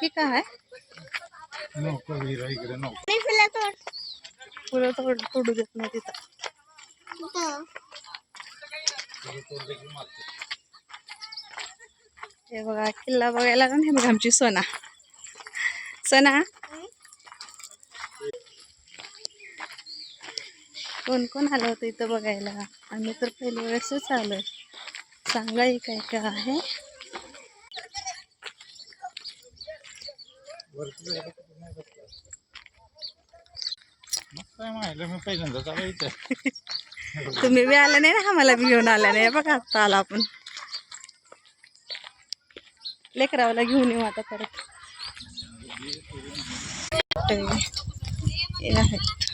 ही काय आहे? फुलं तोडू देत नाही तिथं. हे बघा किल्ला बघायला ना, हे बघा आमची सोना. सोना कोण कोण आलं होतं इथं बघायला? आम्ही तर पहिल्या वेळेसच आलोय. चांगला एक काय काय आहे. तुम्ही बी आला नाही ना, आम्हाला बी घेऊन आला नाही. बघा आता आला आपण. लेकरावाला घेऊन येऊ आता परत. हे आहेत